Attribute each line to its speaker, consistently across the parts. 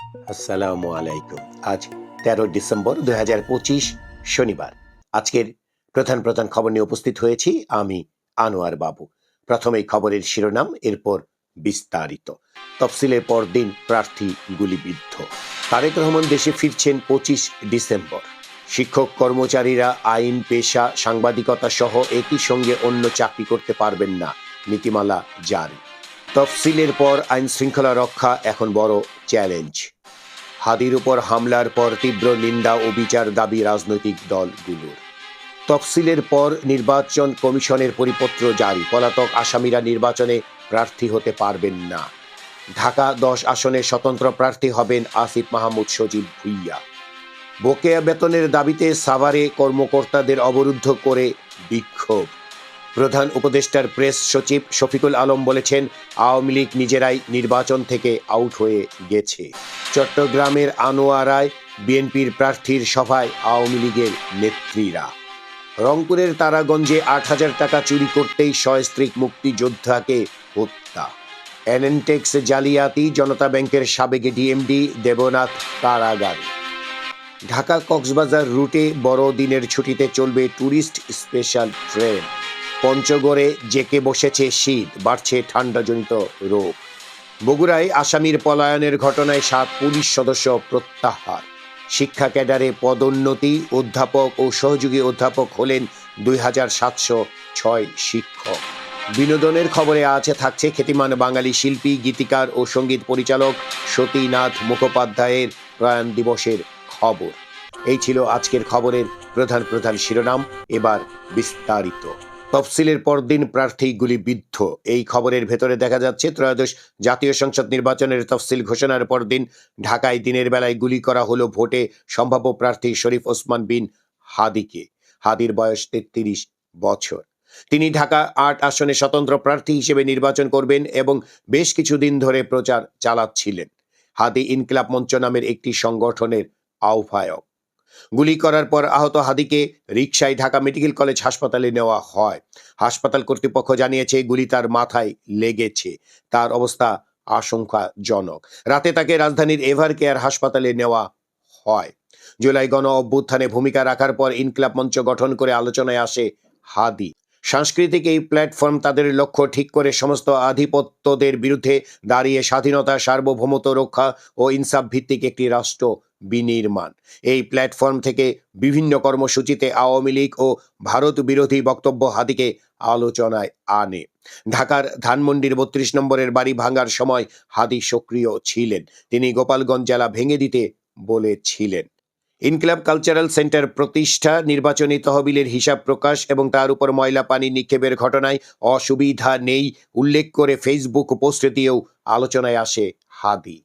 Speaker 1: আসসালামু আলাইকুম। আজ ১৩ ডিসেম্বর ২০২৫ শনিবার। আজকের প্রধান প্রধান খবর নিয়ে উপস্থিত হয়েছি আমি আনোয়ার বাবু। প্রথমেই খবরের শিরোনাম, এরপর বিস্তারিত। তফসিলের পরদিন প্রার্থী গুলিবিদ্ধ। তারেক রহমান দেশে ফিরছেন ২৫ ডিসেম্বর। শিক্ষক কর্মচারীরা আইন, পেশা, সাংবাদিকতা সহ একই সঙ্গে অন্য চাকরি করতে পারবেন না, নীতিমালা জারি। তফসিলের পর আইন শৃঙ্খলা রক্ষা এখন বড় চ্যালেঞ্জ। হাদির উপর হামলার পর তীব্র নিন্দা ও বিচার দাবি রাজনৈতিক দলগুলোর। তফসিলের পর নির্বাচন কমিশনের পরিপত্র জারি, পলাতক আসামিরা নির্বাচনে প্রার্থী হতে পারবেন না। ঢাকা ১০ আসনে স্বতন্ত্র প্রার্থী হবেন আসিফ মাহমুদ সজীব ভুইয়া। বকেয়া বেতনের দাবিতে সাভারে কর্মকর্তাদের অবরুদ্ধ করে বিক্ষোভ। প্রধান উপদেষ্টার প্রেস সচিব শফিকুল আলম বলেছেন, আওয়ামী লীগ নিজেরাই নির্বাচন থেকে আউট হয়ে গেছে। চট্টগ্রামের আনোয়ারায় বিএনপির প্রার্থীর সভায় আওয়ামী লীগের নেত্রীরা। রংপুরের তারাগঞ্জে ৮,০০০ টাকা চুরি করতেই সস্ত্রীক মুক্তিযোদ্ধাকে হত্যা। এনএনটেক্স জালিয়াতি, জনতা ব্যাংকের সাবেক ডিএমডি দেবনাথ কারাগারে। ঢাকা কক্সবাজার রুটে বড়দিনের ছুটিতে চলবে ট্যুরিস্ট স্পেশাল ট্রেন। পঞ্চগড়ে জেকে বসেছে শীত, বাড়ছে ঠান্ডাজনিত রোগ। বগুড়ায় আসামির পলায়নের ঘটনায় ৭ পুলিশ সদস্য প্রত্যাহার। শিক্ষা ক্যাডারে পদোন্নতি, অধ্যাপক ও সহযোগী অধ্যাপক হলেন ২,৭০৬ শিক্ষক। বিনোদনের খবরে থাকছে খ্যাতিমান বাঙালি শিল্পী, গীতিকার ও সঙ্গীত পরিচালক সতীনাথ মুখোপাধ্যায়ের প্রয়াণ দিবসের খবর। এই ছিল আজকের খবরের প্রধান প্রধান শিরোনাম। এবার বিস্তারিত। তফসিলের পরদিন প্রার্থী গুলিবিদ্ধ। এই খবরের ভেতরে দেখা যাচ্ছে, ত্রয়োদশ জাতীয় সংসদ নির্বাচনের তফসিল ঘোষণার পরদিন ঢাকায় দিনের বেলায় গুলি করা হলো ভোটে সম্ভাব্য প্রার্থী শরীফ ওসমান বিন হাদিকে। হাদির বয়স ৩৩ বছর। তিনি ঢাকা ৮ আসনে স্বতন্ত্র প্রার্থী হিসেবে নির্বাচন করবেন এবং বেশ কিছুদিন ধরে প্রচার চালাচ্ছিলেন। হাদি ইনকিলাব মঞ্চ নামের একটি সংগঠনের আহ্বায়ক। গুলি করার পর আহত হাদিকে রিকশায় ঢাকা মেডিকেল কলেজ হাসপাতালে নেওয়া হয়। হাসপাতাল কর্তৃপক্ষ জানিয়েছে, গুলি তার মাথায় লেগেছে। তার অবস্থা আশঙ্কাজনক। রাতে তাকে রাজধানীর এভার কেয়ার হাসপাতালে নেওয়া হয়। জুলাই গণ অভ্যুত্থানে ভূমিকা রাখার পর ইনকিলাব মঞ্চ গঠন করে আলোচনায় আসে হাদি। সাংস্কৃতিক এই প্ল্যাটফর্ম তাদের লক্ষ্য ঠিক করে সমস্ত আধিপত্যদের বিরুদ্ধে দাঁড়িয়ে স্বাধীনতা, সার্বভৌমত্ব রক্ষা ও ইনসাফ ভিত্তিক একটি রাষ্ট্র বিনির্মাণ। এই প্ল্যাটফর্ম থেকে বিভিন্ন কর্মসূচিতে আওয়ামী লীগ ও ভারত বিরোধী বক্তব্য হাদিকে আলোচনায় আনে। ঢাকার ধানমন্ডির ৩২ নম্বরের বাড়ি ভাঙার সময় হাদি সক্রিয় ছিলেন। তিনি গোপালগঞ্জ জেলা ভেঙে দিতে বলেছিলেন। ইনকিলাব কালচারাল সেন্টার প্রতিষ্ঠা, নির্বাচনী তহবিলের হিসাব প্রকাশ এবং তার উপর ময়লা পানি নিক্ষেপের ঘটনায় অসুবিধা নেই উল্লেখ করে ফেসবুক পোস্ট দিয়েও আলোচনায় আসে হাদি।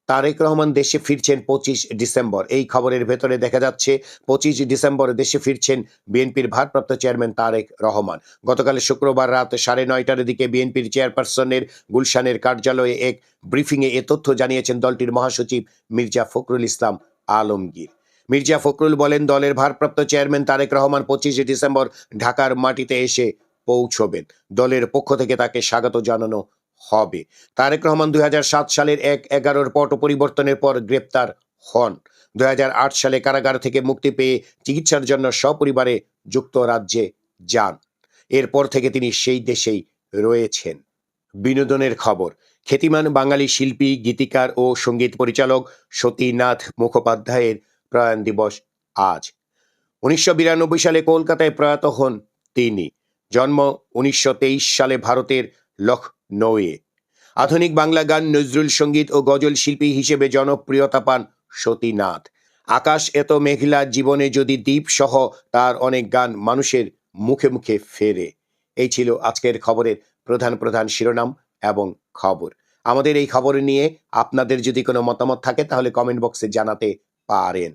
Speaker 1: তারেক রহমান দেশে ফিরছেন ২৫ ডিসেম্বর। এই খবরের ভেতরে দেখা যাচ্ছে, ২৫ ডিসেম্বর দেশে ফিরছেন বিএনপির ভারপ্রাপ্ত চেয়ারম্যান তারেক রহমান। গতকাল শুক্রবার রাত ৯:৩০টার দিকে বিএনপির চেয়ারপারসনের গুলশানের কার্যালয়ে এক ব্রিফিংয়ে এ তথ্য জানিয়েছেন দলটির মহাসচিব মির্জা ফখরুল ইসলাম আলমগীর। মির্জা ফখরুল বলেন, দলের ভারপ্রাপ্ত চেয়ারম্যান তারেক রহমান ২৫ ডিসেম্বর ঢাকার মাটিতে এসে পৌঁছবেন। দলের পক্ষ থেকে তাকে স্বাগত জানানো হবে। তারেক রহমান ২০০৭ সালের ১/১১ পট পরিবর্তনের পর গ্রেপ্তার হন। ২০০৮ সালে কারাগার থেকে মুক্তি পেয়ে চিকিৎসার জন্য সপরিবারে যুক্তরাজ্যে যান। এরপর থেকে তিনি সেই দেশেই রয়েছেন। বিনোদনের খবর। খ্যাতিমান বাঙালি শিল্পী, গীতিকার ও সঙ্গীত পরিচালক সতীনাথ মুখোপাধ্যায়ের প্রয়াণ দিবস আজ। ১৯৯২ সালে কলকাতায় প্রয়াত হন তিনি। জন্ম ১৯২৩ সালে ভারতের লখনৌয়ে। আধুনিক বাংলা গান, নজরুল সঙ্গীত ও গজল শিল্পী হিসেবে জনপ্রিয়তা পান সতীনাথ। আকাশ এত মেঘলা, জীবনে যদি দ্বীপ সহ তার অনেক গান মানুষের মুখে মুখে ফেরে। এই ছিল আজকের খবরের প্রধান প্রধান শিরোনাম এবং খবর। আমাদের এই খবর নিয়ে আপনাদের যদি কোনো মতামত থাকে তাহলে কমেন্ট বক্সে জানাতে পারেন।